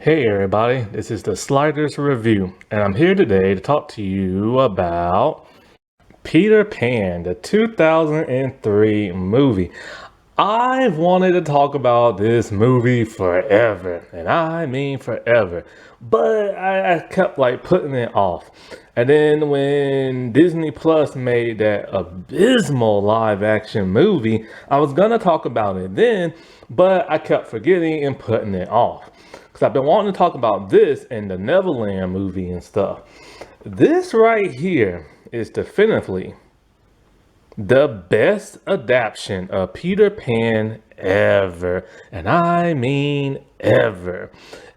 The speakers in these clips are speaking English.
Hey everybody, this is the Sliders Review, and I'm here today to talk to you about Peter Pan, the 2003 movie. I've wanted to talk about this movie forever, and I mean forever, but I kept like putting it off. And then when Disney Plus made that abysmal live action movie, I was gonna talk about it then, but I kept forgetting and putting it off. Because I've been wanting to talk about this and the Neverland movie and stuff. This right here is definitively the best adaptation of Peter Pan ever. And I mean ever.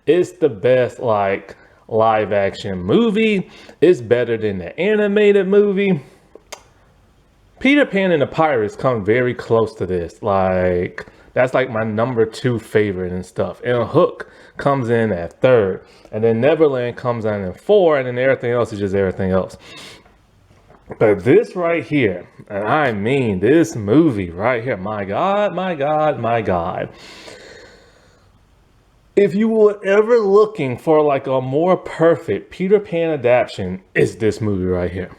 It's the best like live action movie. It's better than the animated movie. Peter Pan and the Pirates come very close to this. Like, that's like my number 2 favorite and stuff. And Hook comes in at 3rd. And then Neverland comes in at 4. And then everything else is just everything else. But this right here, and I mean this movie right here, my God, my God, my God. If you were ever looking for like a more perfect Peter Pan adaptation, it's this movie right here.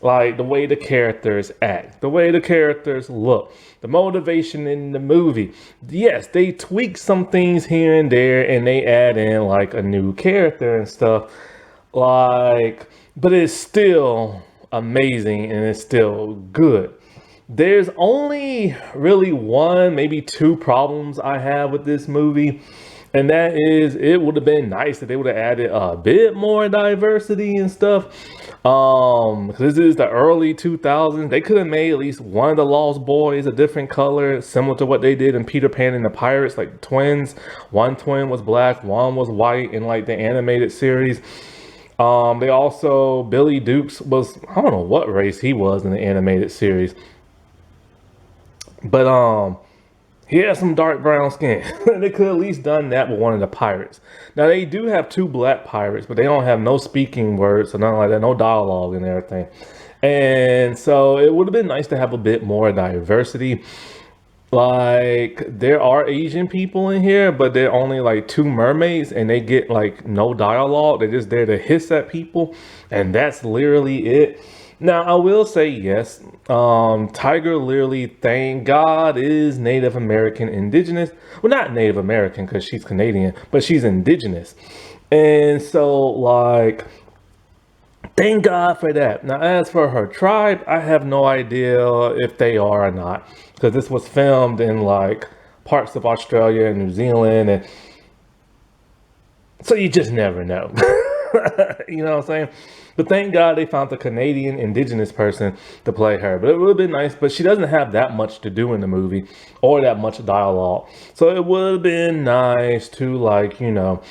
Like the way the characters act, the way the characters look, the motivation in the movie. Yes, they tweak some things here and there and they add in like a new character and stuff. Like, but it's still amazing and it's still good. There's only really one, maybe 2 problems I have with this movie. And that is, it would have been nice if they would have added a bit more diversity and stuff. Because this is the early 2000s. They could have made at least one of the Lost Boys a different color, similar to what they did in Peter Pan and the Pirates, like twins. One twin was black, one was white in like the animated series. They also, Billy Dukes was, I don't know what race he was in the animated series. But he has some dark brown skin. They could at least done that with one of the pirates. Now they do have 2 black pirates, but they don't have no speaking words or nothing like that, no dialogue and everything. And so it would have been nice to have a bit more diversity. Like, there are Asian people in here, but they're only like 2 mermaids and they get like no dialogue. They're just there to hiss at people, and that's literally it. Now, I will say yes, Tiger Lily, thank God, is Native American indigenous. Well, not Native American because she's Canadian, but she's indigenous. And so, like, thank God for that. Now, as for her tribe, I have no idea if they are or not. Because this was filmed in, like, parts of Australia and New Zealand. And so you just never know. You know what I'm saying? But thank God they found the Canadian indigenous person to play her. But it would have been nice. But she doesn't have that much to do in the movie or that much dialogue. So it would have been nice to, like, you know,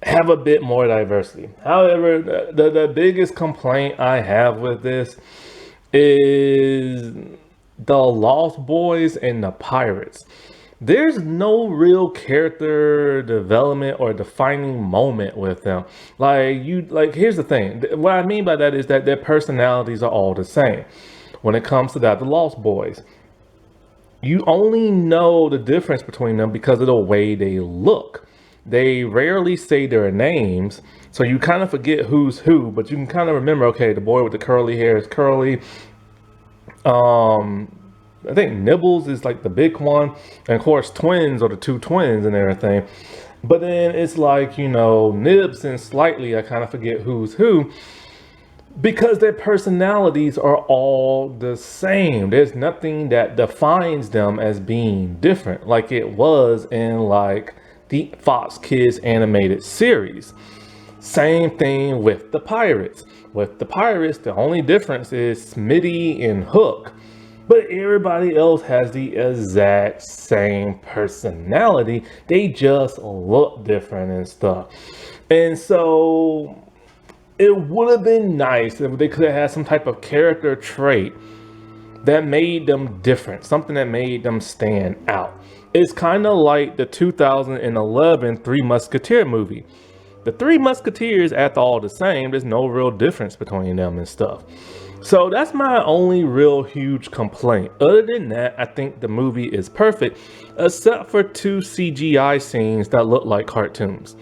have a bit more diversity. However, the biggest complaint I have with this is the Lost Boys and the Pirates. There's no real character development or defining moment with them. Like, here's the thing. What I mean by that is that their personalities are all the same. When it comes to that, the Lost Boys, you only know the difference between them because of the way they look. They rarely say their names, so you kind of forget who's who, but you can kind of remember, okay, the boy with the curly hair is Curly. I think Nibbles is like the big one. And of course, twins are the 2 twins and everything. But then it's like, you know, Nibs and Slightly, I kind of forget who's who. Because their personalities are all the same. There's nothing that defines them as being different like it was in like the Fox Kids animated series. Same thing with the Pirates. With the Pirates, the only difference is Smitty and Hook. But everybody else has the exact same personality. They just look different and stuff. And so it would have been nice if they could have had some type of character trait that made them different, something that made them stand out. It's kind of like the 2011 Three Musketeer movie. The 3 Musketeers act all the same. There's no real difference between them and stuff. So that's my only real huge complaint. Other than that, I think the movie is perfect, except for two CGI scenes that look like cartoons.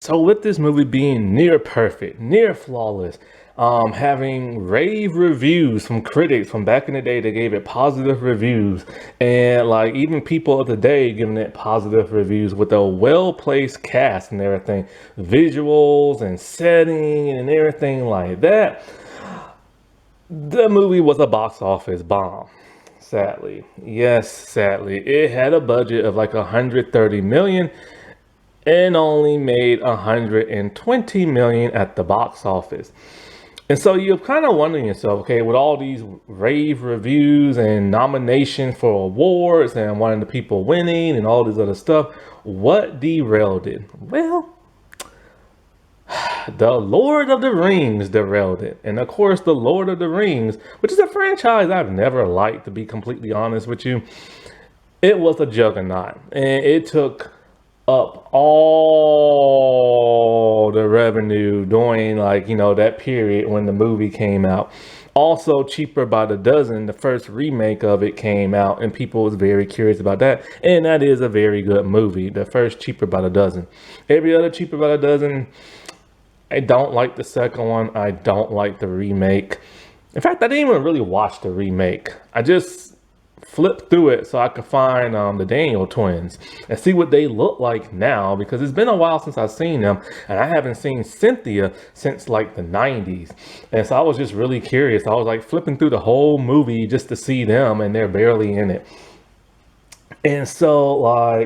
So with this movie being near perfect, near flawless, having rave reviews from critics from back in the day that gave it positive reviews, and like even people of the day giving it positive reviews with a well-placed cast and everything, visuals and setting and everything like that, the movie was a box office bomb. Sadly, yes, sadly, it had a budget of like 130 million and only made 120 million at the box office. And so you're kind of wondering yourself, okay, with all these rave reviews and nominations for awards and one of the people winning and all this other stuff, what derailed it? Well, the Lord of the Rings derailed it. And of course, the Lord of the Rings, which is a franchise I've never liked, to be completely honest with you, it was a juggernaut. And it took up all the revenue during that period when the movie came out. Also, Cheaper by the Dozen, the first remake of it came out, and people was very curious about that. And that is a very good movie, the first Cheaper by the Dozen. Every other Cheaper by the Dozen, I don't like the second one. I don't like the remake. In fact, I didn't even really watch the remake. I just flipped through it so I could find the Daniel twins and see what they look like now, because it's been a while since I've seen them, and I haven't seen Cynthia since like the 90s. And so I was just really curious. I was like flipping through the whole movie just to see them, and they're barely in it. And so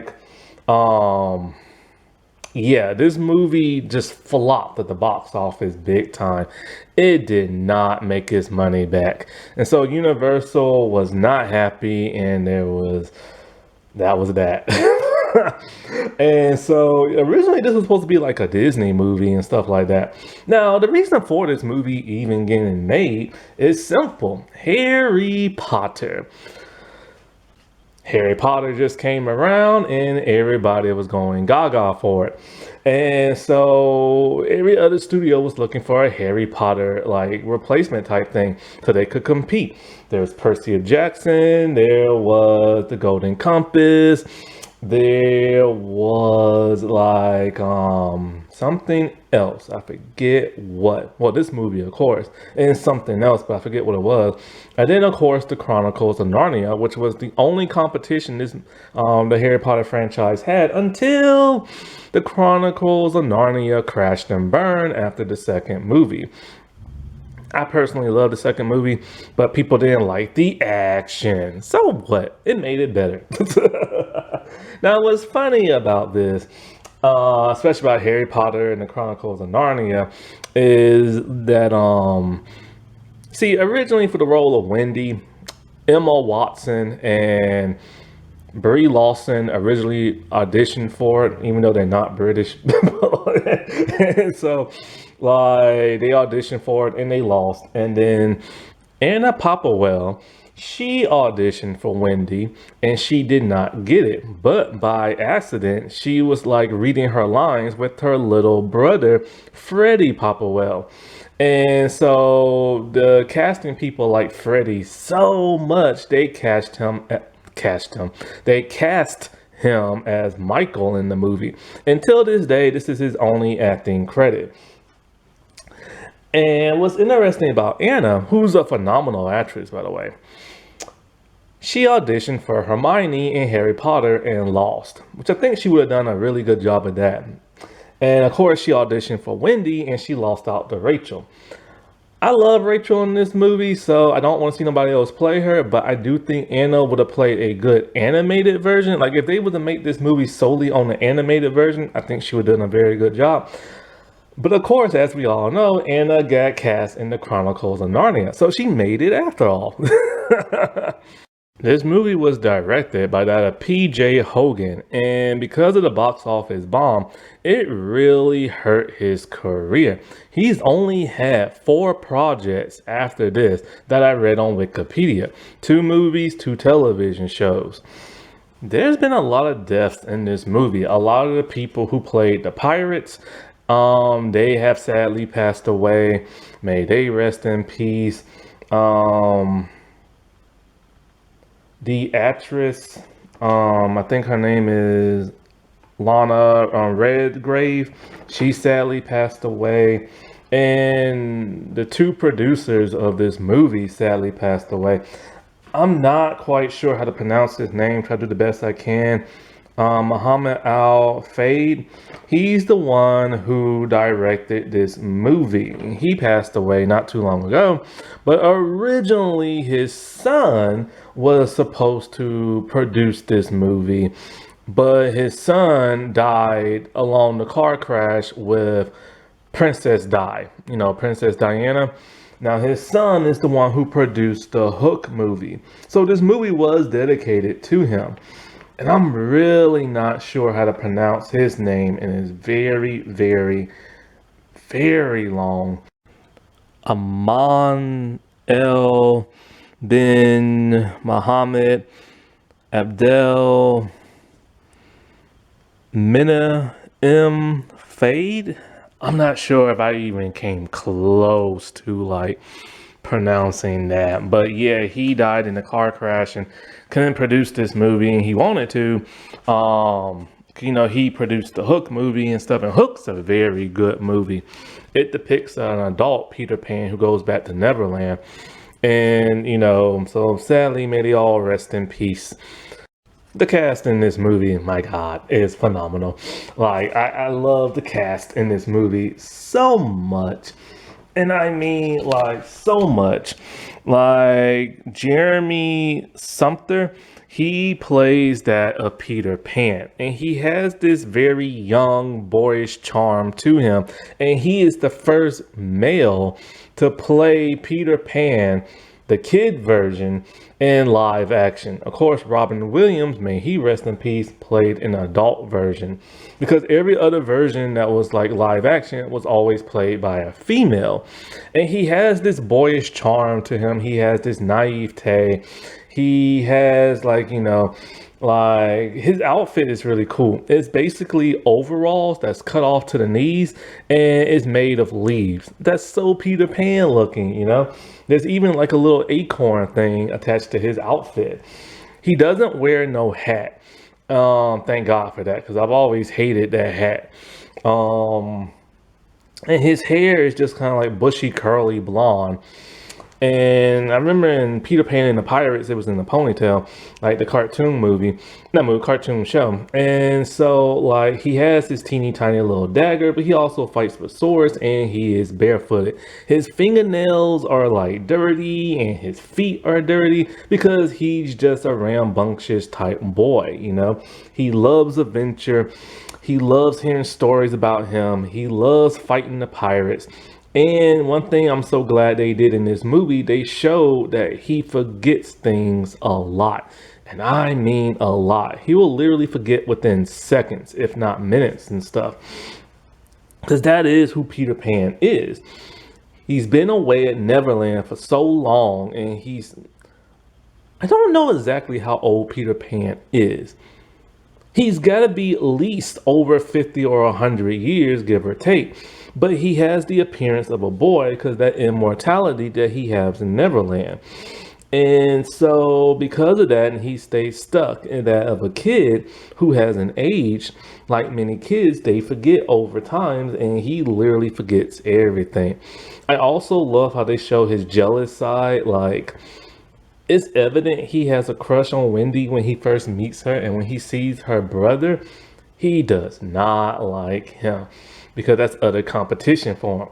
yeah, this movie just flopped at the box office big time. It did not make its money back. And so Universal was not happy, and that was that. And so originally this was supposed to be like a Disney movie and stuff like that. Now, the reason for this movie even getting made is simple. Harry Potter. Harry Potter just came around and everybody was going gaga for it. And so every other studio was looking for a Harry Potter like replacement type thing so they could compete. There's Percy Jackson, there was the Golden Compass, there was something else. I forget what. Well, this movie, of course, and something else, but I forget what it was. And then, of course, the Chronicles of Narnia, which was the only competition the Harry Potter franchise had until the Chronicles of Narnia crashed and burned after the second movie. I personally love the second movie, but people didn't like the action. So what? It made it better. Now, what's funny about this, especially about Harry Potter and the Chronicles of Narnia, is that, originally for the role of Wendy, Emma Watson and Brie Larson originally auditioned for it, even though they're not British. And so, they auditioned for it and they lost. And then Anna Popplewell, she auditioned for Wendy and she did not get it. But by accident, she was reading her lines with her little brother, Freddie Popplewell. And so the casting people liked Freddie so much, they cast him. They cast him as Michael in the movie. Until this day, this is his only acting credit. And what's interesting about Anna, who's a phenomenal actress, by the way, she auditioned for Hermione in Harry Potter and lost, which I think she would have done a really good job of that. And of course, she auditioned for Wendy and she lost out to Rachel. I love Rachel in this movie, so I don't want to see nobody else play her, but I do think Anna would have played a good animated version. If they were to make this movie solely on the animated version, I think she would have done a very good job. But of course, as we all know, Anna got cast in the Chronicles of Narnia, so she made it after all. This movie was directed by that P.J. Hogan, and because of the box office bomb, it really hurt his career. He's only had 4 projects after this that I read on Wikipedia. 2 movies, 2 television shows. There's been a lot of deaths in this movie. A lot of the people who played the pirates They have sadly passed away. May they rest in peace. Um, the actress, I think her name is Lana Redgrave. She sadly passed away. And the two producers of this movie sadly passed away. I'm not quite sure how to pronounce his name. Try to do the best I can. Muhammad Al Fayed. He's the one who directed this movie. He passed away not too long ago, but originally his son was supposed to produce this movie, but his son died along the car crash with Princess Di, Princess Diana. Now, his son is the one who produced the Hook movie. So, this movie was dedicated to him. And I'm really not sure how to pronounce his name, and it's very, very, very long. Aman El bin Muhammad Abdel Mina M. Fade. I'm not sure if I even came close to like pronouncing that, but yeah, he died in a car crash and couldn't produce this movie, and he wanted to. He produced the Hook movie and stuff, and Hook's a very good movie. It depicts an adult Peter Pan who goes back to Neverland, and so sadly, may they all rest in peace. The cast in this movie, my God, is phenomenal. Like, I love the cast in this movie so much. And I mean, like, so much. Like, Jeremy Sumpter, he plays that of Peter Pan. And he has this very young, boyish charm to him. And he is the first male to play Peter Pan, the kid version, in live action. Of course, Robin Williams, may he rest in peace, played an adult version, because every other version that was like live action was always played by a female. And he has this boyish charm to him. He has this naivete. He has like his outfit is really cool. It's basically overalls that's cut off to the knees and it's made of leaves. That's so Peter Pan looking. There's even like a little acorn thing attached to his outfit. He doesn't wear no hat. Thank God for that, because I've always hated that hat. And his hair is just kind of like bushy, curly blonde. And I remember in Peter Pan and the Pirates, it was in the ponytail, like the cartoon movie, not movie, cartoon show. And so, like, he has this teeny tiny little dagger, but he also fights with swords, and he is barefooted. His fingernails are like dirty, and his feet are dirty because he's just a rambunctious type boy. He loves adventure. He loves hearing stories about him. He loves fighting the pirates. And one thing I'm so glad they did in this movie, they showed that he forgets things a lot. And I mean a lot. He will literally forget within seconds, if not minutes and stuff. Because that is who Peter Pan is. He's been away at Neverland for so long, and I don't know exactly how old Peter Pan is. He's got to be at least over 50 or 100 years, give or take. But he has the appearance of a boy because that immortality that he has in Neverland. And so because of that, and he stays stuck in that of a kid who hasn't aged. Like many kids, they forget over time, and he literally forgets everything. I also love how they show his jealous side. Like, it's evident he has a crush on Wendy when he first meets her, and when he sees her brother, he does not like him because that's utter competition for him.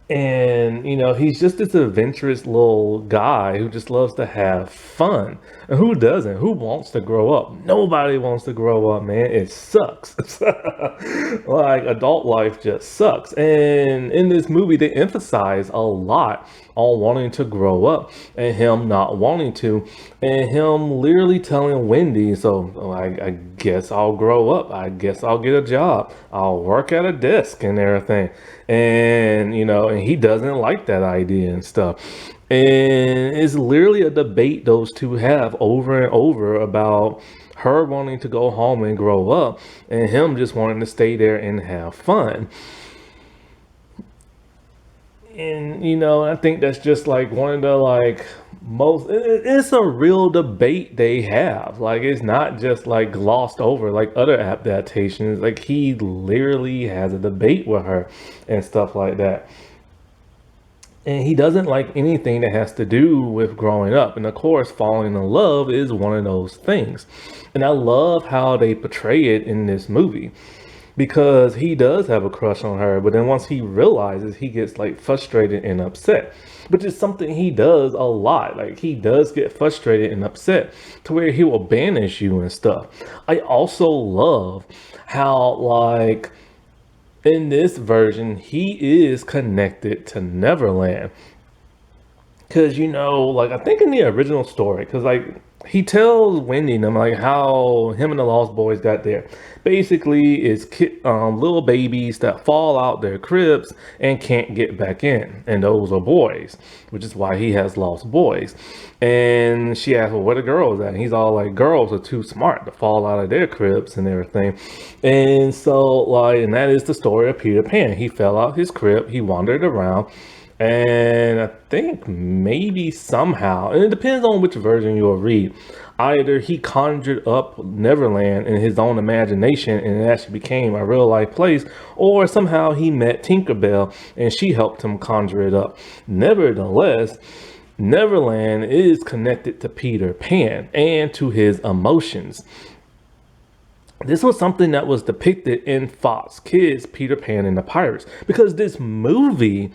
And, he's just this adventurous little guy who just loves to have fun. And who doesn't? Who wants to grow up? Nobody wants to grow up, man. It sucks. Like, adult life just sucks. And in this movie, they emphasize a lot on wanting to grow up and him not wanting to, and him literally telling Wendy, so I guess I'll grow up. I guess I'll get a job. I'll work at a desk and everything. And, and he doesn't like that idea and stuff. And it's literally a debate those two have over and over about her wanting to go home and grow up and him just wanting to stay there and have fun. And I think that's just like one of the like most it's a real debate they have. Like it's not just like glossed over like other adaptations. Like he literally has a debate with her and stuff like that. And he doesn't like anything that has to do with growing up. And of course, falling in love is one of those things. And I love how they portray it in this movie because he does have a crush on her. But then once he realizes, he gets like frustrated and upset, which is something he does a lot. Like he does get frustrated and upset to where he will banish you and stuff. I also love how like in this version, he is connected to Neverland. Because, like, I think in the original story, because, like, he tells Wendy and them, like, how him and the Lost Boys got there. Basically, it's little babies that fall out their cribs and can't get back in. And those are boys, which is why he has Lost Boys. And she asks, well, where the girls at? And he's all like, girls are too smart to fall out of their cribs and everything. And so, like, and that is the story of Peter Pan. He fell out his crib, he wandered around. And I think maybe somehow, and it depends on which version you'll read, either he conjured up Neverland in his own imagination and it actually became a real life place, or somehow he met Tinkerbell and she helped him conjure it up. Nevertheless, Neverland is connected to Peter Pan and to his emotions. This was something that was depicted in Fox Kids' Peter Pan and the Pirates, because this movie,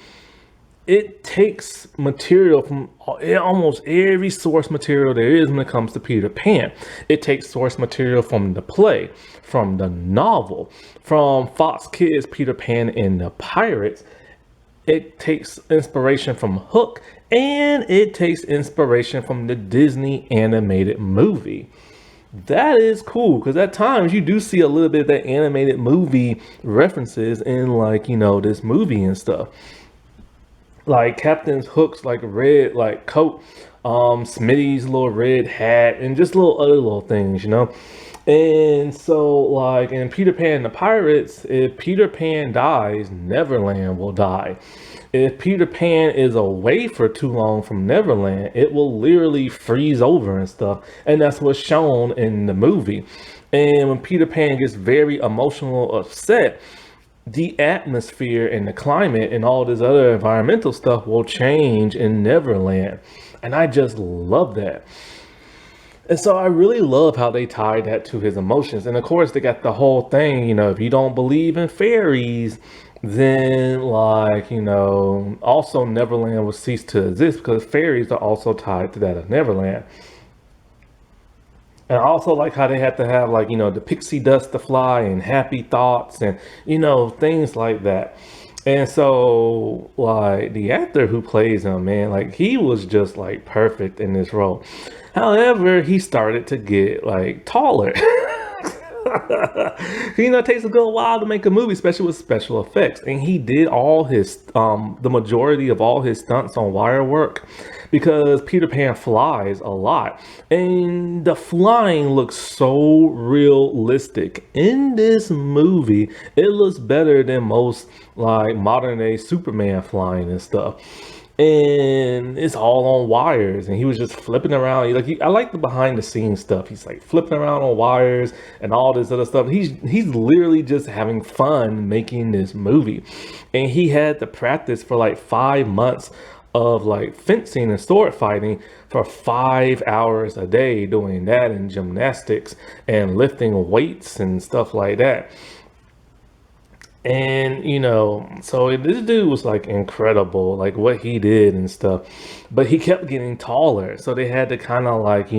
it takes material from almost every source material there is when it comes to Peter Pan. It takes source material from the play, from the novel, from Fox Kids' Peter Pan and the Pirates. It takes inspiration from Hook, and it takes inspiration from the Disney animated movie. That is cool, because at times you do see a little bit of that animated movie references in like, this movie and stuff. Like Captain Hook's like red like coat, Smitty's little red hat, and just little other little things, And so like in Peter Pan and the Pirates, if Peter Pan dies, Neverland will die. If Peter Pan is away for too long from Neverland, it will literally freeze over and stuff. And that's what's shown in the movie. And when Peter Pan gets very emotional, upset, the atmosphere and the climate and all this other environmental stuff will change in Neverland. And I just love that. And so I really love how they tied that to his emotions. And of course, they got the whole thing, if you don't believe in fairies, then like, also Neverland will cease to exist because fairies are also tied to that of Neverland. And I also like how they had to have like, the pixie dust to fly and happy thoughts and, things like that. And so like the actor who plays him, man, like he was just like perfect in this role. However, he started to get like taller. It takes a good while to make a movie, especially with special effects. And he did all his, the majority of all his stunts on wire work because Peter Pan flies a lot. And the flying looks so realistic. In this movie, it looks better than most like modern day Superman flying and stuff. And it's all on wires, and he was just flipping around. I like the behind the scenes stuff. He's like flipping around on wires and all this other stuff. He's literally just having fun making this movie, and he had to practice for like 5 months of like fencing and sword fighting for 5 hours a day, doing that and gymnastics and lifting weights and stuff like that. And so this dude was like incredible, like what he did and stuff, but he kept getting taller, so they had to kind of like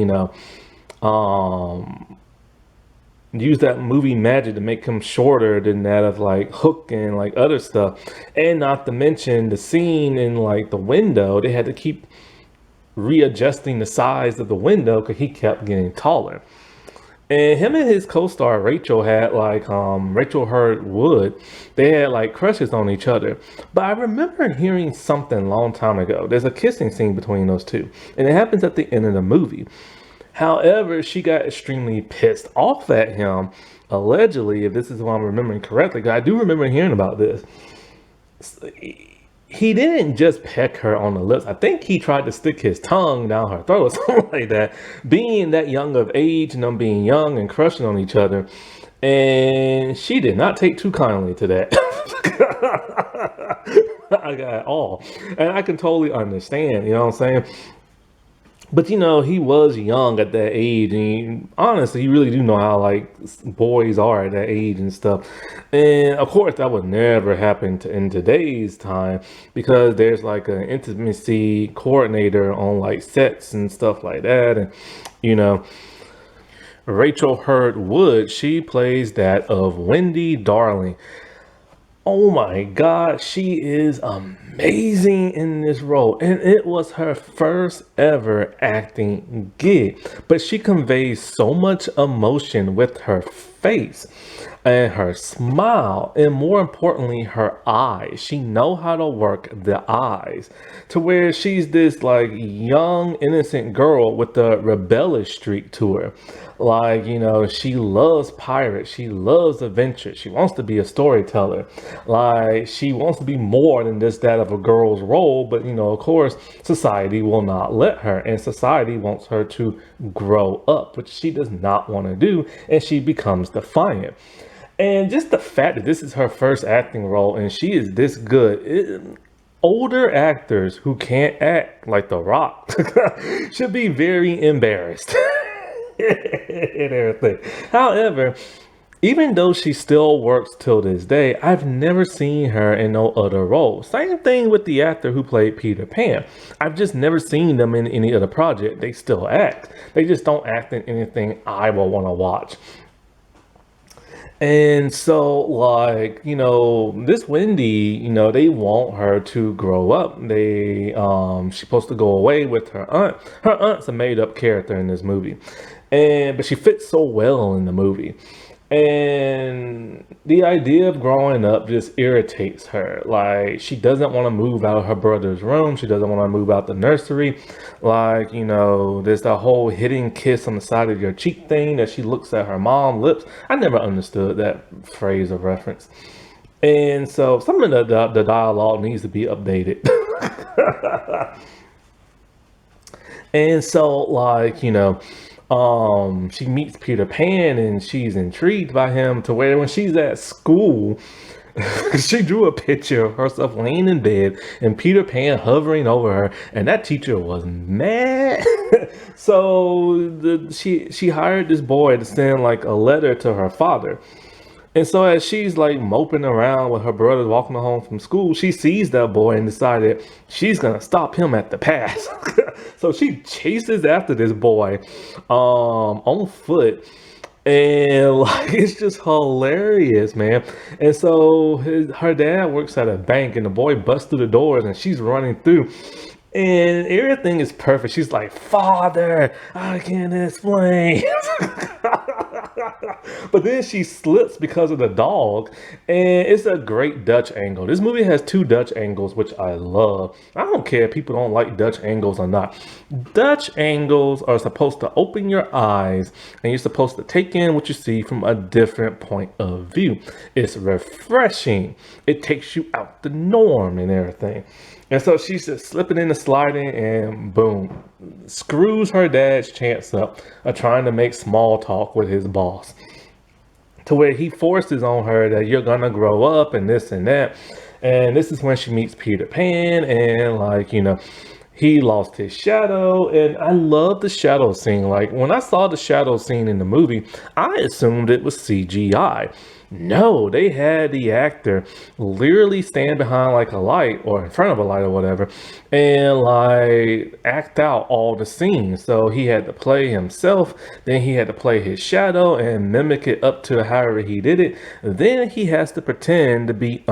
um use that movie magic to make him shorter than that of like Hook and like other stuff. And not to mention the scene in like the window, they had to keep readjusting the size of the window because he kept getting taller. And him and his co-star Rachel had like Rachel Hurd-Wood, they had like crushes on each other. But I remember hearing something a long time ago. There's a kissing scene between those two, and it happens at the end of the movie. However, she got extremely pissed off at him, allegedly, if this is what I'm remembering correctly, because I do remember hearing about this. He didn't just peck her on the lips. I think he tried to stick his tongue down her throat or something like that. Being that young of age and them being young and crushing on each other. And she did not take too kindly to that. I got it all. And I can totally understand, you know what I'm saying? But you know, he was young at that age, and honestly, you really do know how like boys are at that age and stuff. And of course, that would never happen in today's time because there's like an intimacy coordinator on like sets and stuff like that. And you know, Rachel Hurd-Wood, she plays that of Wendy Darling. Oh my God, she is amazing in this role. And it was her first ever acting gig. But she conveys so much emotion with her face and her smile, and more importantly, her eyes. She know how to work the eyes to where she's this like young, innocent girl with a rebellious streak to her. Like, you know, she loves pirates. She loves adventure. She wants to be a storyteller. Like, she wants to be more than just that of a girl's role. But, you know, of course, society will not let her. And society wants her to grow up, which she does not want to do. And she becomes defiant. And just the fact that this is her first acting role and she is this good. Older actors who can't act like The Rock should be very embarrassed. And everything. However, even though she still works till this day, I've never seen her in no other role. Same thing with the actor who played Peter Pan. I've just never seen them in any other project. They still act. They just don't act in anything I will want to watch. And so, like, you know, this Wendy, you know, they want her to grow up. She's supposed to go away with her aunt. Her aunt's a made-up character in this movie. But she fits so well in the movie. And the idea of growing up just irritates her. Like, she doesn't want to move out of her brother's room. She doesn't want to move out the nursery. Like, you know, there's the whole hidden kiss on the side of your cheek thing that she looks at her mom's lips. I never understood that phrase or reference. And so some of the dialogue needs to be updated. And so, like, you know, she meets Peter Pan and she's intrigued by him to where when she's at school, she drew a picture of herself laying in bed and Peter Pan hovering over her, and that teacher was mad. So she hired this boy to send like a letter to her father. And so as she's like moping around with her brothers walking home from school, she sees that boy and decided she's gonna stop him at the pass. So she chases after this boy on foot. And like, it's just hilarious, man. And so her dad works at a bank and the boy busts through the doors and she's running through. And everything is perfect. She's like, "Father, I can't explain." But then she slips because of the dog. And it's a great Dutch angle. This movie has two Dutch angles, which I love. I don't care if people don't like Dutch angles or not. Dutch angles are supposed to open your eyes and you're supposed to take in what you see from a different point of view. It's refreshing. It takes you out the norm and everything. And so she's just slipping into sliding and boom, screws her dad's chance up of trying to make small talk with his boss. To where he forces on her that you're gonna grow up and this and that. And this is when she meets Peter Pan and like, you know, he lost his shadow, and I love the shadow scene. Like when I saw the shadow scene in the movie, I assumed it was CGI. No, they had the actor literally stand behind like a light or in front of a light or whatever and like act out all the scenes. So he had to play himself, then he had to play his shadow and mimic it up to however he did it. Then he has to pretend to be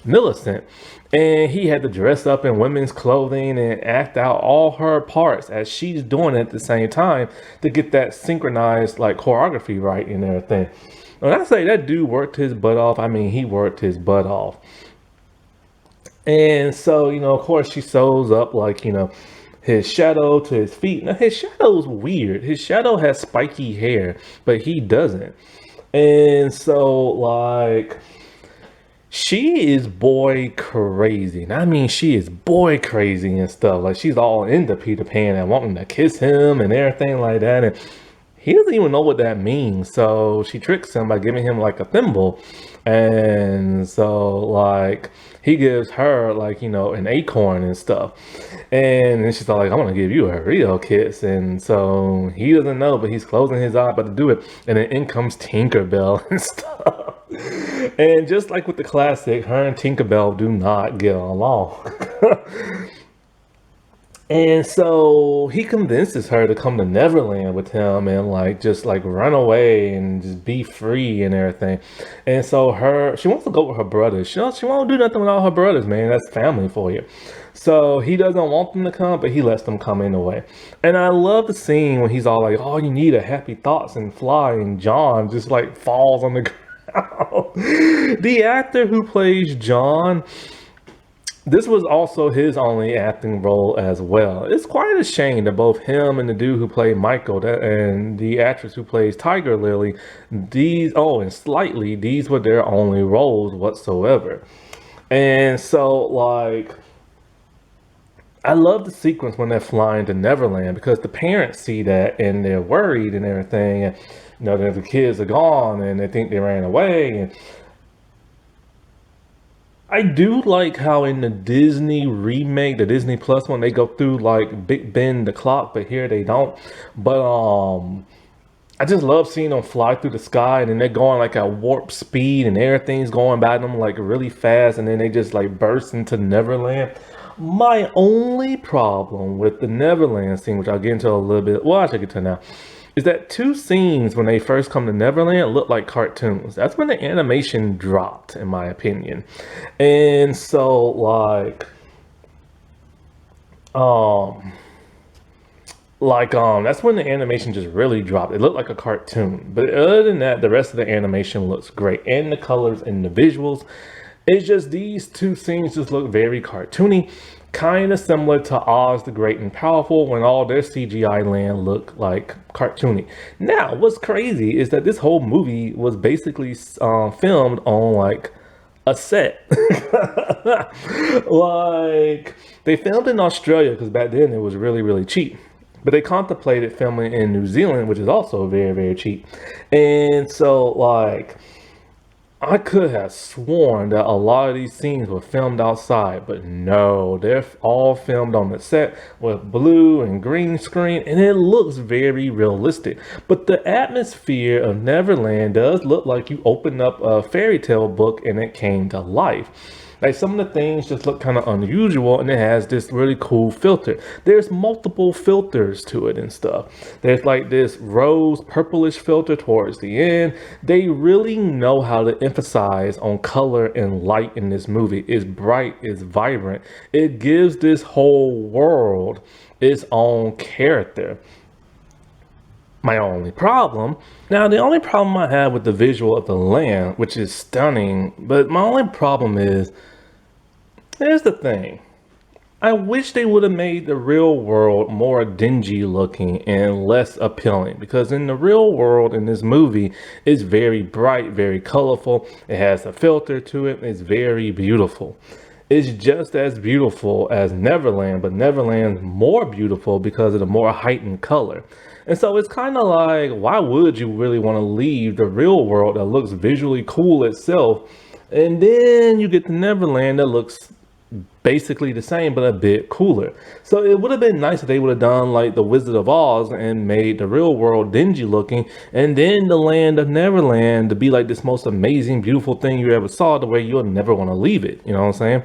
Millicent. And he had to dress up in women's clothing and act out all her parts as she's doing it at the same time to get that synchronized like choreography right and everything. When I say that dude worked his butt off, I mean he worked his butt off. And so, of course, she sews up like, his shadow to his feet. Now, his shadow's weird. His shadow has spiky hair, but he doesn't. And so, like, she is boy crazy. And I mean, she is boy crazy and stuff. Like, she's all into Peter Pan and wanting to kiss him and everything like that. And he doesn't even know what that means. So she tricks him by giving him like a thimble. And so like he gives her like, an acorn and stuff. And then she's like, I want to give you a real kiss. And so he doesn't know, but he's closing his eye about to do it. And then in comes Tinkerbell and stuff. And just like with the classic, her and Tinkerbell do not get along. And so he convinces her to come to Neverland with him and like just like run away and just be free and everything. And so she wants to go with her brothers. She won't do nothing without her brothers, man. That's family for you. So he doesn't want them to come, but he lets them come anyway. And I love the scene when he's all like, "Oh, you need a happy thoughts and fly," and John just like falls on the ground. The actor who plays John, this was also his only acting role as well. It's quite a shame that both him and the dude who played Michael and the actress who plays Tiger Lily, these were their only roles whatsoever. And so like, I love the sequence when they're flying to Neverland because the parents see that and they're worried and everything. And, that the kids are gone and they think they ran away. And I do like how in the Disney remake, the Disney Plus one, they go through like Big Ben the clock, but here they don't. But I just love seeing them fly through the sky and then they're going like at warp speed and everything's going by them like really fast and then they just like burst into Neverland. My only problem with the Neverland scene, which I'll get into a little bit, well, I should get to now, is that two scenes when they first come to Neverland look like cartoons. That's when the animation dropped, in my opinion. And so, like, that's when the animation just really dropped. It looked like a cartoon. But other than that, the rest of the animation looks great. And the colors and the visuals. It's just these two scenes just look very cartoony. Kind of similar to Oz the Great and Powerful when all their CGI land looked like cartoony. Now, what's crazy is that this whole movie was basically filmed on like a set. Like, they filmed in Australia because back then it was really, really cheap. But they contemplated filming in New Zealand, which is also very, very cheap. And so, like, I could have sworn that a lot of these scenes were filmed outside, but no, they're all filmed on the set with blue and green screen, and it looks very realistic. But the atmosphere of Neverland does look like you opened up a fairy tale book and it came to life. Like some of the things just look kind of unusual and it has this really cool filter. There's multiple filters to it and stuff. There's like this rose purplish filter towards the end. They really know how to emphasize on color and light in this movie. It's bright, it's vibrant. It gives this whole world its own character. My only problem, now the only problem I have with the visual of the land, which is stunning, but my only problem is, here's the thing. I wish they would have made the real world more dingy looking and less appealing, because in the real world in this movie, it's very bright, very colorful. It has a filter to it. It's very beautiful. It's just as beautiful as Neverland, but Neverland's more beautiful because of the more heightened color. And so it's kind of like, why would you really want to leave the real world that looks visually cool itself, and then you get to Neverland that looks basically the same, but a bit cooler. So it would have been nice if they would have done like the Wizard of Oz and made the real world dingy looking, and then the land of Neverland to be like this most amazing, beautiful thing you ever saw, the way you'll never want to leave it. You know what I'm saying?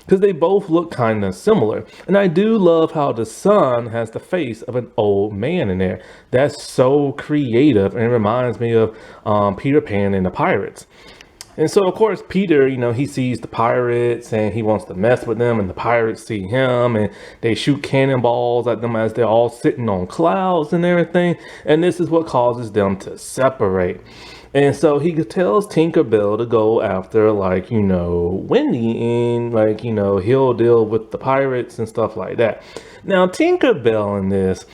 Because they both look kind of similar. And I do love how the son has the face of an old man in there. That's so creative, and it reminds me of Peter Pan and the Pirates. And so, of course, Peter, he sees the pirates and he wants to mess with them, and the pirates see him and they shoot cannonballs at them as they're all sitting on clouds and everything. And this is what causes them to separate. And so he tells Tinkerbell to go after, Wendy, and, he'll deal with the pirates and stuff like that. Now, Tinkerbell in this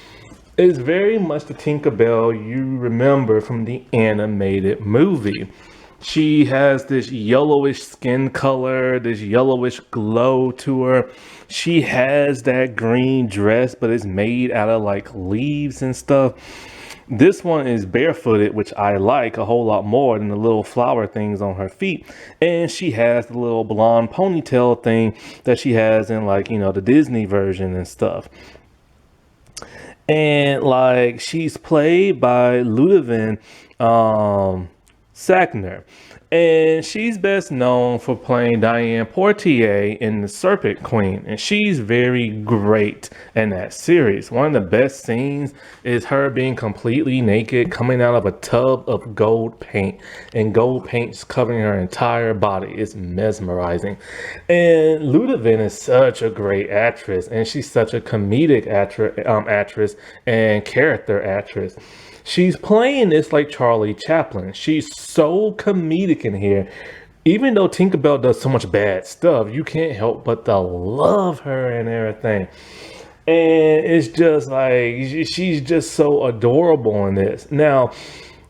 is very much the Tinkerbell you remember from the animated movie. She has this yellowish skin color, this yellowish glow to her. She has that green dress, but it's made out of leaves and stuff. This one is barefooted, which I like a whole lot more than the little flower things on her feet. And she has the little blonde ponytail thing that she has in the Disney version and stuff. And she's played by Ludovine Sagner, and she's best known for playing Diane Portier in The Serpent Queen, and she's very great in that series. One of the best scenes is her being completely naked, coming out of a tub of gold paint, and gold paint's covering her entire body. It's mesmerizing. And Ludovine is such a great actress, and she's such a comedic actress and character actress. She's playing this like Charlie Chaplin. She's so comedic in here. Even though Tinkerbell does so much bad stuff, you can't help but to love her and everything. And it's just she's just so adorable in this. Now,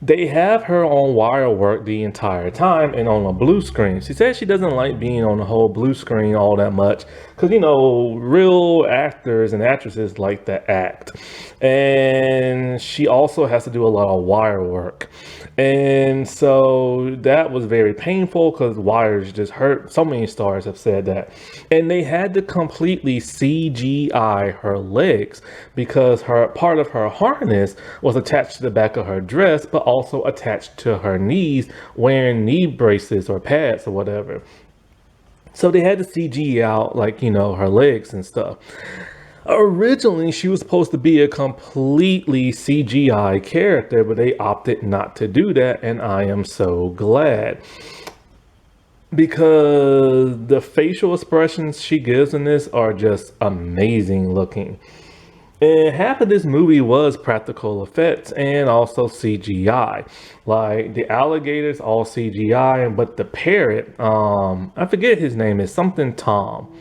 they have her on wire work the entire time and on a blue screen. She says she doesn't like being on the whole blue screen all that much because, real actors and actresses like to act. And she also has to do a lot of wire work. And so that was very painful because wires just hurt. So many stars have said that. And they had to completely CGI her legs because part of her harness was attached to the back of her dress, but also attached to her knees, wearing knee braces or pads or whatever. So they had to CG out her legs and stuff. Originally, she was supposed to be a completely CGI character, but they opted not to do that, and I am so glad. Because the facial expressions she gives in this are just amazing looking. And half of this movie was practical effects and also CGI. Like the alligators, all CGI, but the parrot, I forget his name, is something Tom.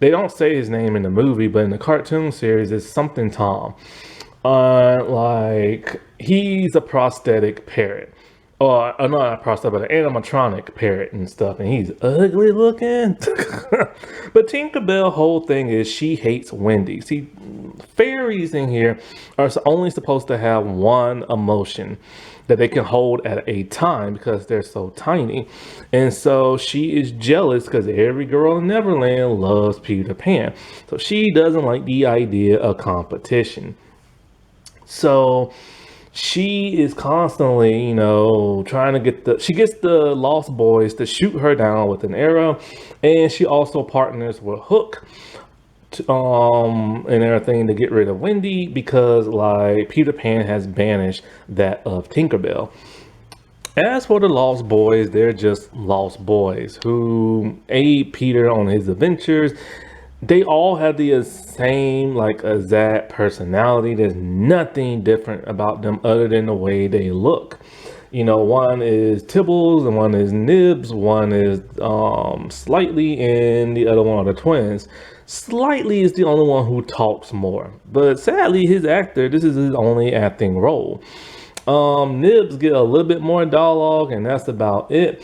They don't say his name in the movie, but in the cartoon series, it's something Tom. He's a prosthetic parrot. Or not a prosthetic, but an animatronic parrot and stuff. And he's ugly looking. But Tinkerbell, whole thing is she hates Wendy. See, fairies in here are only supposed to have one emotion that they can hold at a time because they're so tiny. And so she is jealous because every girl in Neverland loves Peter Pan. So she doesn't like the idea of competition. So she is constantly, trying to she gets the Lost Boys to shoot her down with an arrow. And she also partners with Hook and everything to get rid of Wendy because Peter Pan has banished that of Tinkerbell. As for the Lost Boys, they're just Lost Boys who aid Peter on his adventures. They all have the same exact personality. There's nothing different about them other than the way they look. One is Tibbles and one is Nibs. One is Slightly and the other one are the twins. Slightly is the only one who talks more, but sadly this is his only acting role. Nibs get a little bit more dialogue and that's about it.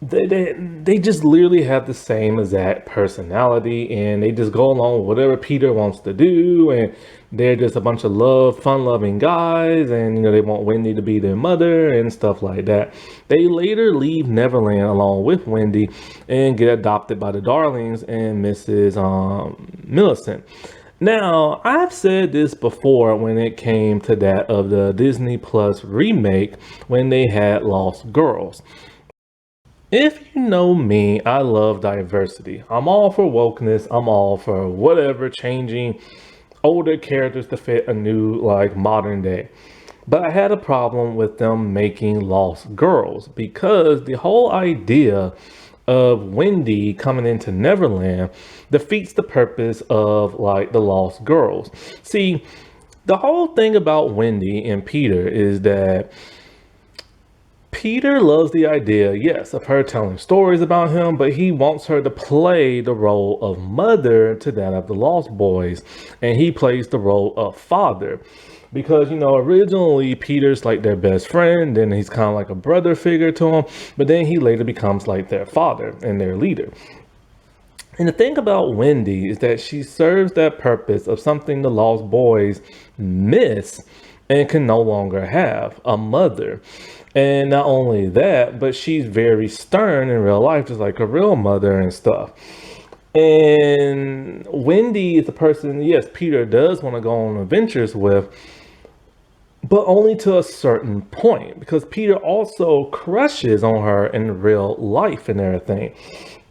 They just literally have the same exact personality and they just go along with whatever Peter wants to do, and they're just a bunch of fun-loving guys, and they want Wendy to be their mother and stuff like that. They later leave Neverland along with Wendy and get adopted by the Darlings and Mrs. Millicent. Now, I've said this before when it came to that of the Disney Plus remake when they had Lost Girls. If you know me, I love diversity. I'm all for wokeness. I'm all for whatever, changing older characters to fit a new, like, modern day. But I had a problem with them making Lost Girls because the whole idea of Wendy coming into Neverland defeats the purpose of, like, the Lost Girls. See, the whole thing about Wendy and Peter is that Peter loves the idea, yes, of her telling stories about him, but he wants her to play the role of mother to that of the Lost Boys, and he plays the role of father. Because, originally Peter's like their best friend, and he's kind of like a brother figure to them, but then he later becomes like their father and their leader. And the thing about Wendy is that she serves that purpose of something the Lost Boys miss and can no longer have, a mother. And not only that, but she's very stern in real life, just like a real mother and stuff. And Wendy is the person, yes, Peter does want to go on adventures with, but only to a certain point, because Peter also crushes on her in real life and everything.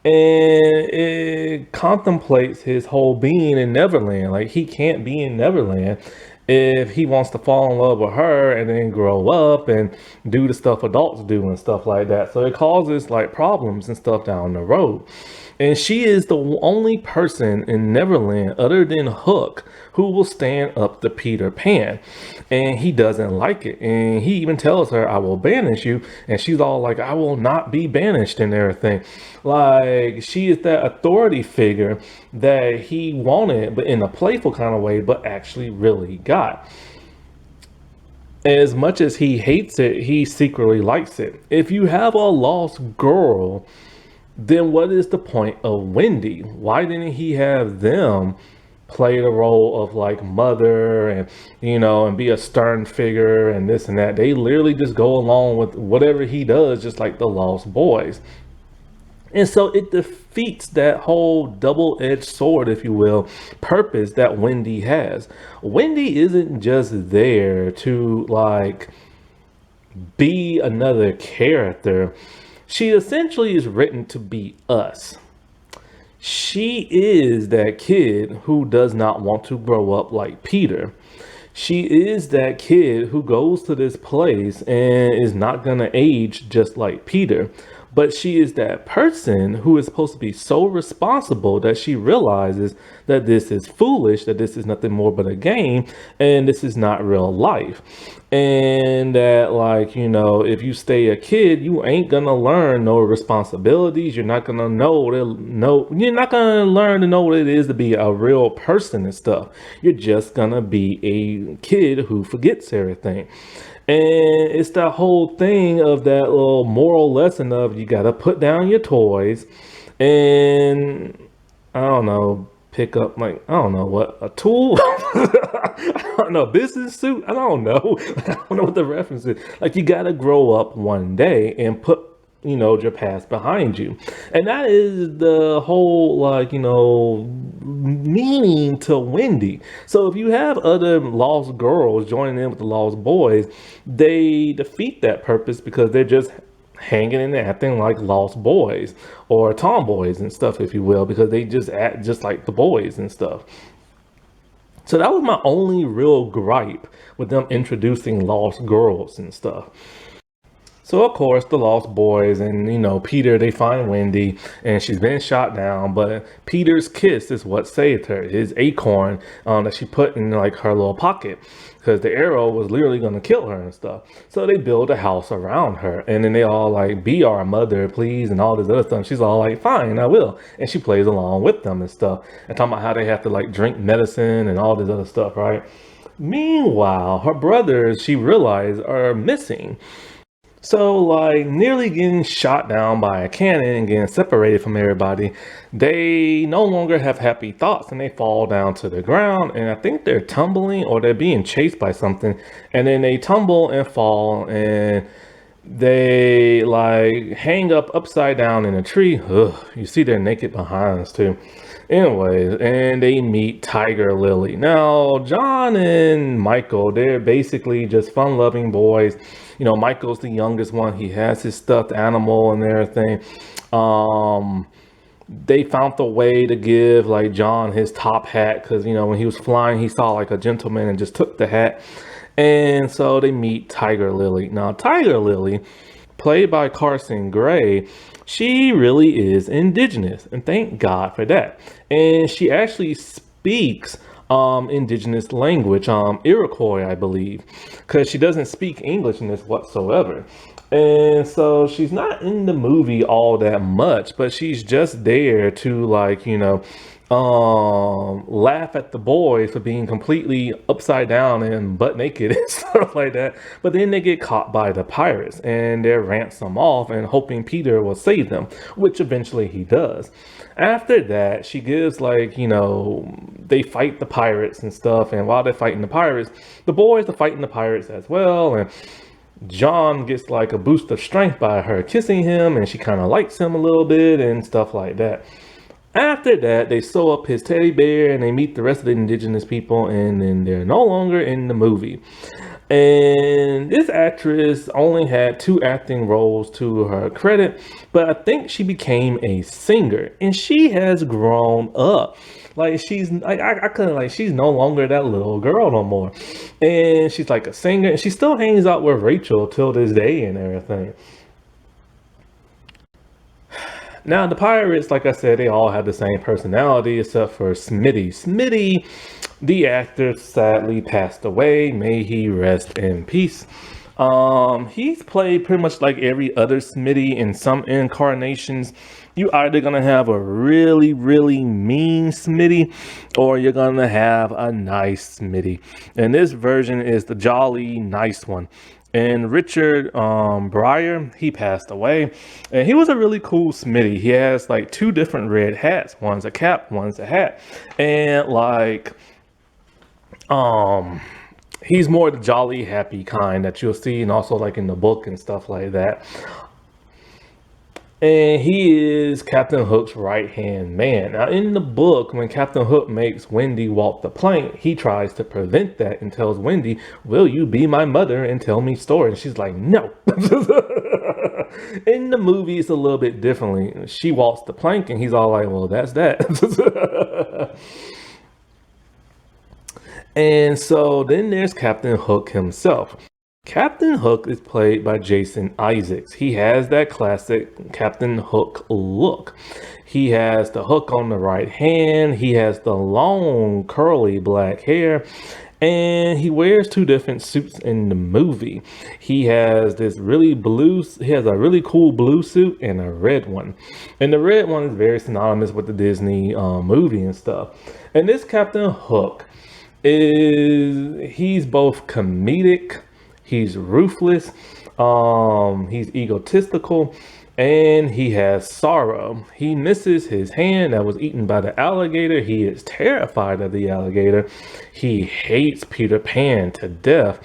And it contemplates his whole being in Neverland. Like, he can't be in Neverland if he wants to fall in love with her and then grow up and do the stuff adults do and stuff like that. So it causes like problems and stuff down the road. And she is the only person in Neverland other than Hook who will stand up to Peter Pan. And he doesn't like it. And he even tells her, I will banish you. And she's all like, I will not be banished and everything. Like, she is that authority figure that he wanted, but in a playful kind of way, but actually really got. As much as he hates it, he secretly likes it. If you have a lost girl, then what is the point of Wendy? Why didn't he have them play the role of like mother and and be a stern figure and this and that? They literally just go along with whatever he does, just like the Lost Boys. And so it defeats that whole double-edged sword, if you will, purpose that Wendy has. Wendy isn't just there to like be another character. She essentially is written to be us. She is that kid who does not want to grow up like Peter. She is that kid who goes to this place and is not going to age just like Peter. But she is that person who is supposed to be so responsible that she realizes that this is foolish, that this is nothing more but a game, and this is not real life. And that, like, if you stay a kid, you ain't gonna learn no responsibilities. You're not gonna you're not gonna learn to know what it is to be a real person and stuff. You're just gonna be a kid who forgets everything. And it's that whole thing of that little moral lesson of you got to put down your toys and, I don't know, pick up, like, I don't know what, a tool? I don't know, business suit? I don't know. I don't know what the reference is. Like, you got to grow up one day and put your past behind you. And that is the whole, like, meaning to Wendy. So if you have other lost girls joining in with the Lost Boys, they defeat that purpose because they're just hanging and acting like lost boys or tomboys and stuff, if you will, because they just act just like the boys and stuff. So that was my only real gripe with them introducing lost girls and stuff. So, of course, the Lost Boys and, Peter, they find Wendy and she's been shot down. But Peter's kiss is what saved her. His acorn that she put in, like, her little pocket. Because the arrow was literally going to kill her and stuff. So they build a house around her. And then they all, like, be our mother, please, and all this other stuff. She's all like, fine, I will. And she plays along with them and stuff. And talking about how they have to, like, drink medicine and all this other stuff, right? Meanwhile, her brothers, she realized, are missing. So, like, nearly getting shot down by a cannon and getting separated from everybody, they no longer have happy thoughts and they fall down to the ground. And I think they're tumbling or they're being chased by something. And then they tumble and fall and they like hang up upside down in a tree. Ugh, you see their naked behinds too. Anyways, and they meet Tiger Lily. Now, John and Michael, they're basically just fun-loving boys. You know, Michael's the youngest one. He has his stuffed animal and everything. Um, they found the way to give like John his top hat because you know when he was flying, he saw like a gentleman and just took the hat. And so they meet Tiger Lily. Now, Tiger Lily, played by Carson Gray, she really is indigenous, and thank God for that. And she actually speaks indigenous language, Iroquois, I believe, because she doesn't speak English in this whatsoever. And so she's not in the movie all that much, but she's just there to like, you know, laugh at the boys for being completely upside down and butt naked and stuff like that. But then they get caught by the pirates and they're ransom off and hoping Peter will save them, which eventually he does. After that, she gives like, you know, they fight the pirates and stuff. And while they're fighting the pirates, the boys are fighting the pirates as well. And John gets like a boost of strength by her kissing him, and she kind of likes him a little bit and stuff like that. After that, they sew up his teddy bear and they meet the rest of the indigenous people, and then they're no longer in the movie. And this actress only had 2 acting roles to her credit, but I think she became a singer and she has grown up. Like she's like I couldn't like she's no longer that little girl no more. And she's like a singer and she still hangs out with Rachel till this day and everything. Now, the pirates, like I said, they all have the same personality except for Smitty. Smitty, the actor, sadly passed away. May he rest in peace. He's played pretty much like every other Smitty in some incarnations. You either gonna have a really, really mean Smitty, or you're gonna have a nice Smitty. And this version is the jolly, nice one. And Richard Breyer, he passed away, and he was a really cool Smitty. He has like 2 different red hats. One's a cap, one's a hat, and like um he's more the jolly happy kind that you'll see and also like in the book and stuff like that. And he is Captain Hook's right hand man. Now, in the book, when Captain Hook makes Wendy walk the plank, he tries to prevent that and tells Wendy, "Will you be my mother and tell me stories?" And she's like, "No." In the movie, it's a little bit differently. She walks the plank, and he's all like, "Well, that's that." And so then there's Captain Hook himself. Captain Hook is played by Jason Isaacs. He has that classic Captain Hook look. He has the hook on the right hand. He has the long curly black hair. And he wears 2 different suits in the movie. He has he has a really cool blue suit and a red one. And the red one is very synonymous with the Disney movie and stuff. And this Captain Hook he's both comedic, he's ruthless, he's egotistical, and he has sorrow. He misses his hand that was eaten by the alligator. He is terrified of the alligator. He hates Peter Pan to death.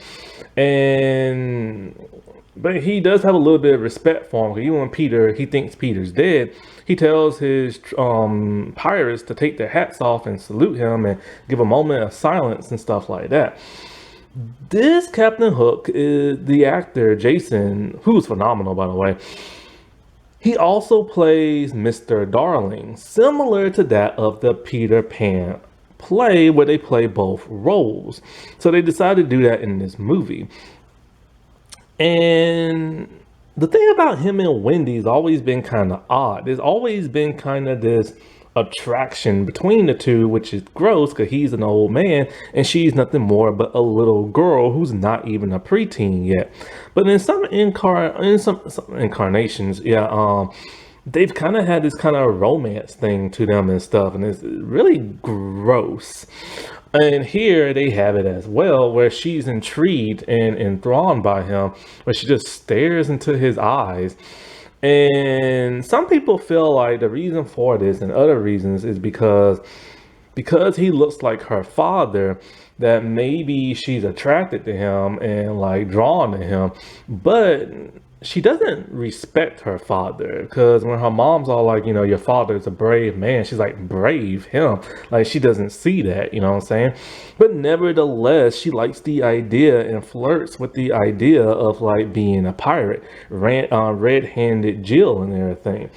But he does have a little bit of respect for him. Even when he thinks Peter's dead, he tells his pirates to take their hats off and salute him and give a moment of silence and stuff like that. This Captain Hook is the actor Jason, who's phenomenal, by the way. He also plays Mr. Darling, similar to that of the Peter Pan play where they play both roles. So they decided to do that in this movie. And the thing about him and Wendy's always been kind of odd. There's always been kind of this attraction between the two, which is gross because he's an old man and she's nothing more but a little girl who's not even a preteen yet. But in some incarnations, they've kind of had this kind of romance thing to them and stuff, and it's really gross. And here they have it as well, where she's intrigued and enthralled by him, where she just stares into his eyes. And some people feel like the reason for this and other reasons is because he looks like her father, that maybe she's attracted to him and like drawn to him, but she doesn't respect her father, because when her mom's all like, your father is a brave man, she's like, brave him? Like, she doesn't see that, you know what I'm saying? But nevertheless, she likes the idea and flirts with the idea of like being a pirate, red-handed Jill and everything.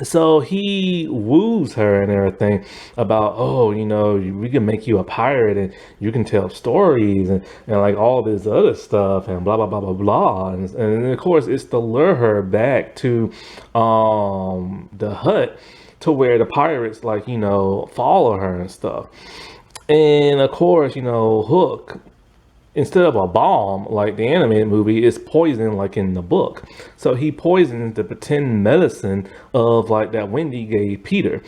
So he woos her and everything about, oh, we can make you a pirate and you can tell stories and like all this other stuff and blah, blah, blah, blah, blah. And of course, it's to lure her back to the hut, to where the pirates like, follow her and stuff. And of course, Hook, instead of a bomb like the animated movie, is poison like in the book. So he poisons the pretend medicine of like that Wendy gave Peter.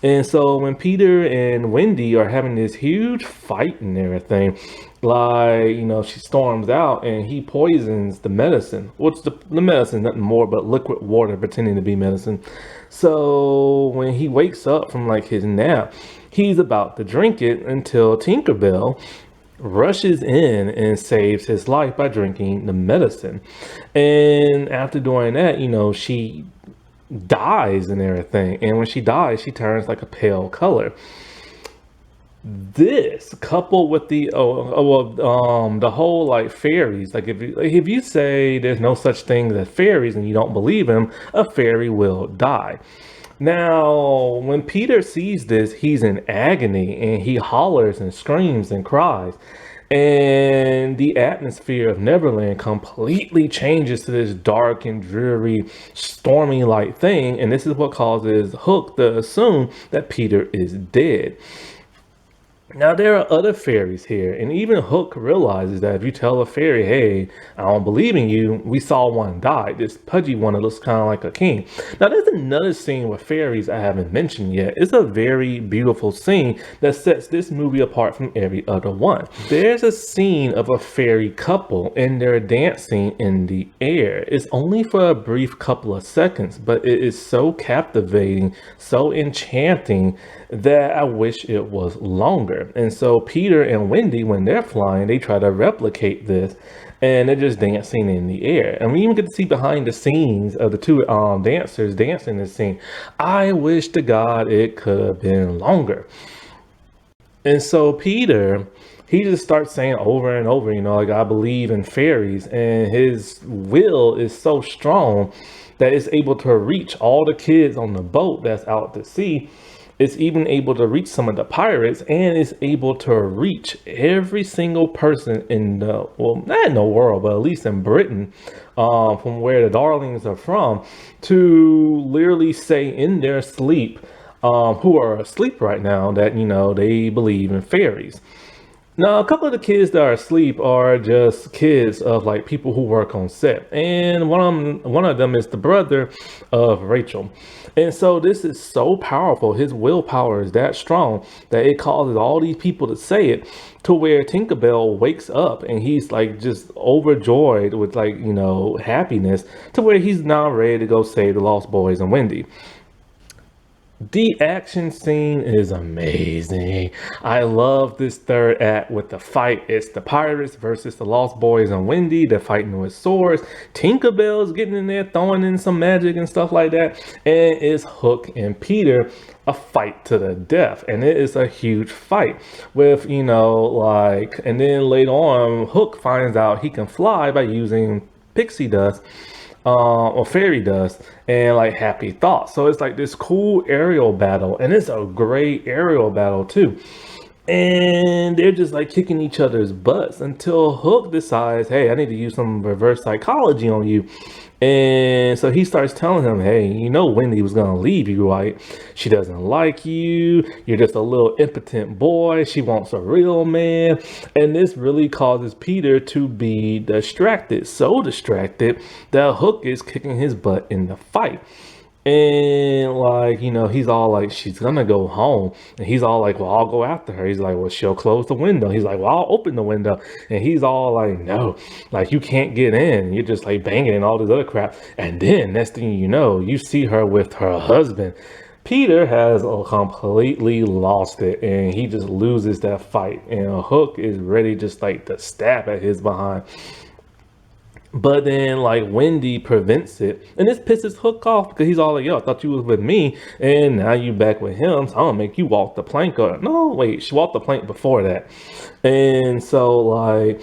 And so when Peter and Wendy are having this huge fight and everything, like, she storms out and he poisons the medicine. What's the medicine? Nothing more but liquid water pretending to be medicine. So when he wakes up from like his nap, he's about to drink it until Tinkerbell rushes in and saves his life by drinking the medicine. And after doing that, she dies and everything. And when she dies, she turns like a pale color. This coupled with the the whole like fairies, like if you say there's no such thing as fairies and you don't believe him, a fairy will die. Now, when Peter sees this, he's in agony and he hollers and screams and cries. And the atmosphere of Neverland completely changes to this dark and dreary, stormy like thing. And this is what causes Hook to assume that Peter is dead. Now, there are other fairies here, and even Hook realizes that if you tell a fairy, hey, I don't believe in you, we saw one die, this pudgy one that looks kind of like a king. Now, there's another scene with fairies I haven't mentioned yet. It's a very beautiful scene that sets this movie apart from every other one. There's a scene of a fairy couple, and they're dancing in the air. It's only for a brief couple of seconds, but it is so captivating, so enchanting, that I wish it was longer. And so Peter and Wendy, when they're flying, they try to replicate this, and they're just dancing in the air. And we even get to see behind the scenes of the two dancers dancing this scene. I wish to God it could have been longer. And so Peter, he just starts saying over and over, like, I believe in fairies, and his will is so strong that it's able to reach all the kids on the boat that's out to sea. It's even able to reach some of the pirates, and it's able to reach every single person in the, well, not in the world, but at least in Britain, from where the Darlings are from, to literally say in their sleep, who are asleep right now, that, they believe in fairies. Now, a couple of the kids that are asleep are just kids of like people who work on set. And one of them is the brother of Rachel. And so this is so powerful. His willpower is that strong that it causes all these people to say it, to where Tinkerbell wakes up and he's like just overjoyed with like, happiness, to where he's now ready to go save the Lost Boys and Wendy. The action scene is amazing. I love this third act with the fight. It's the pirates versus the Lost Boys and Wendy. They're fighting with swords. Tinkerbell's getting in there, throwing in some magic and stuff like that. And it's Hook and Peter, a fight to the death. And it is a huge fight with, and then later on, Hook finds out he can fly by using pixie dust. Or fairy dust and like happy thoughts. So it's like this cool aerial battle, and it's a great aerial battle too. And they're just like kicking each other's butts until Hook decides, hey, I need to use some reverse psychology on you. And so he starts telling him, hey, Wendy was going to leave you, right? She doesn't like you. You're just a little impotent boy. She wants a real man. And this really causes Peter to be distracted, so distracted that Hook is kicking his butt in the fight. And like, he's all like, she's gonna go home. And he's all like, well, I'll go after her. He's like, well, she'll close the window. He's like, well, I'll open the window. And he's all like, no, like you can't get in. You're just like banging and all this other crap. And then next thing you know, you see her with her husband. Peter has completely lost it, and he just loses that fight. And Hook is ready just like to stab at his behind. But then, like, Wendy prevents it, and this pisses Hook off because he's all like, "Yo, I thought you was with me, and now you back with him. So I'm gonna make you walk the plank." Or no, wait, she walked the plank before that, and so like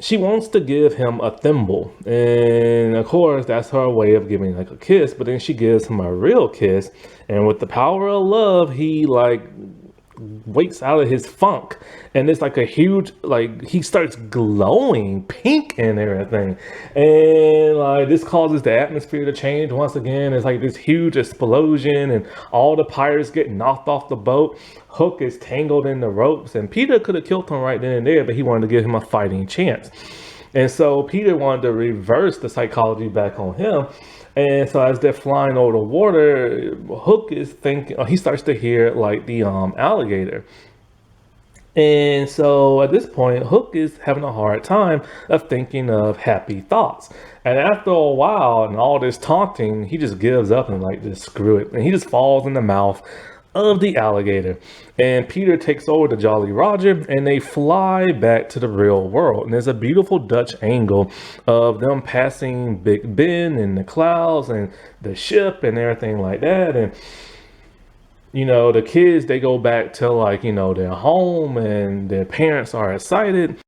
she wants to give him a thimble, and of course that's her way of giving like a kiss. But then she gives him a real kiss, and with the power of love, he like wakes out of his funk, and it's like a huge, like he starts glowing pink and everything, and like this causes the atmosphere to change once again. It's like this huge explosion, and all the pirates get knocked off the boat. Hook is tangled in the ropes, and Peter could have killed him right then and there, but he wanted to give him a fighting chance. And so Peter wanted to reverse the psychology back on him. And so as they're flying over the water, Hook is thinking, he starts to hear like the alligator. And so at this point, Hook is having a hard time of thinking of happy thoughts. And after a while and all this taunting, he just gives up and like, just screw it. And he just falls in the mouth of the alligator. And Peter takes over the Jolly Roger, and they fly back to the real world. And there's a beautiful Dutch angle of them passing Big Ben and the clouds and the ship and everything like that. And the kids, they go back to like, their home, and their parents are excited.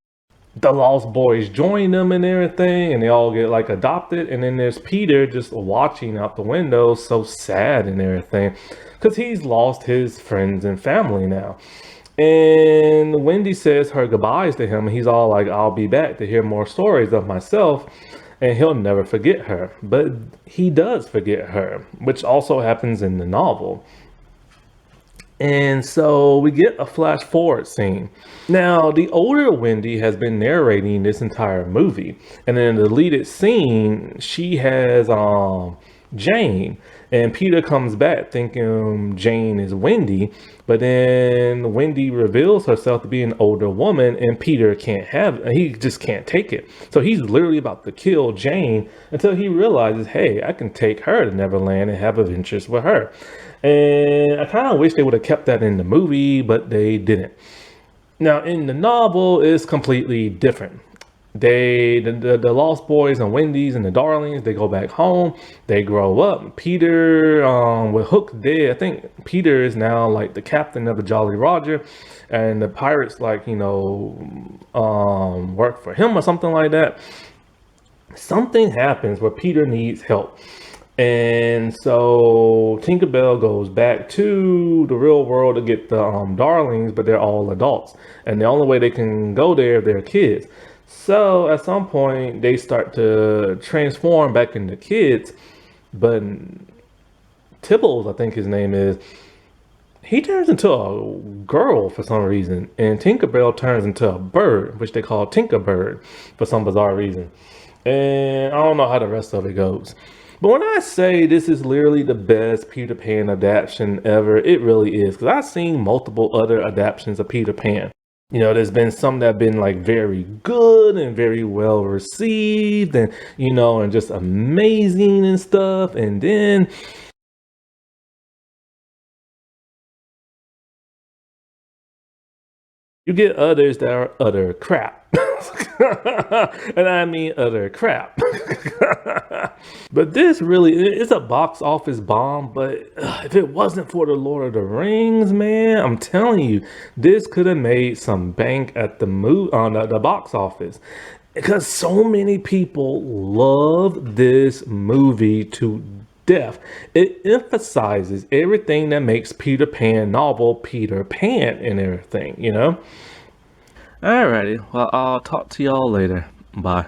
The Lost Boys join them and everything, and they all get like adopted. And then there's Peter just watching out the window, so sad and everything, because he's lost his friends and family now. And Wendy says her goodbyes to him, and he's all like, I'll be back to hear more stories of myself. And he'll never forget her. But he does forget her, which also happens in the novel. And so we get a flash forward scene. Now, the older Wendy has been narrating this entire movie. And in the deleted scene, she has Jane. And Peter comes back thinking Jane is Wendy. But then Wendy reveals herself to be an older woman, and Peter he just can't take it. So he's literally about to kill Jane until he realizes, hey, I can take her to Neverland and have adventures with her. And I kind of wish they would have kept that in the movie, but they didn't. Now, in the novel, it's completely different. The Lost Boys and Wendy's and the Darlings, they go back home. They grow up. Peter, with Hook dead, I think Peter is now like the captain of the Jolly Roger, and the pirates like, work for him or something like that. Something happens where Peter needs help. And so Tinkerbell goes back to the real world to get the Darlings, but they're all adults. And the only way they can go there, they're kids. So at some point, they start to transform back into kids. But Tibbles, I think his name is, he turns into a girl for some reason. And Tinkerbell turns into a bird, which they call Tinkerbird for some bizarre reason. And I don't know how the rest of it goes. But when I say this is literally the best Peter Pan adaptation ever, it really is. Because I've seen multiple other adaptations of Peter Pan. There's been some that have been like very good and very well received and, and just amazing and stuff. And then you get others that are utter crap. And I mean utter crap. But this really is a box office bomb. But if it wasn't for the Lord of the Rings, man, I'm telling you, this could have made some bank at the the box office, because so many people love this movie to death. It emphasizes everything that makes Peter Pan novel Peter Pan and everything. Alrighty, well, I'll talk to y'all later. Bye.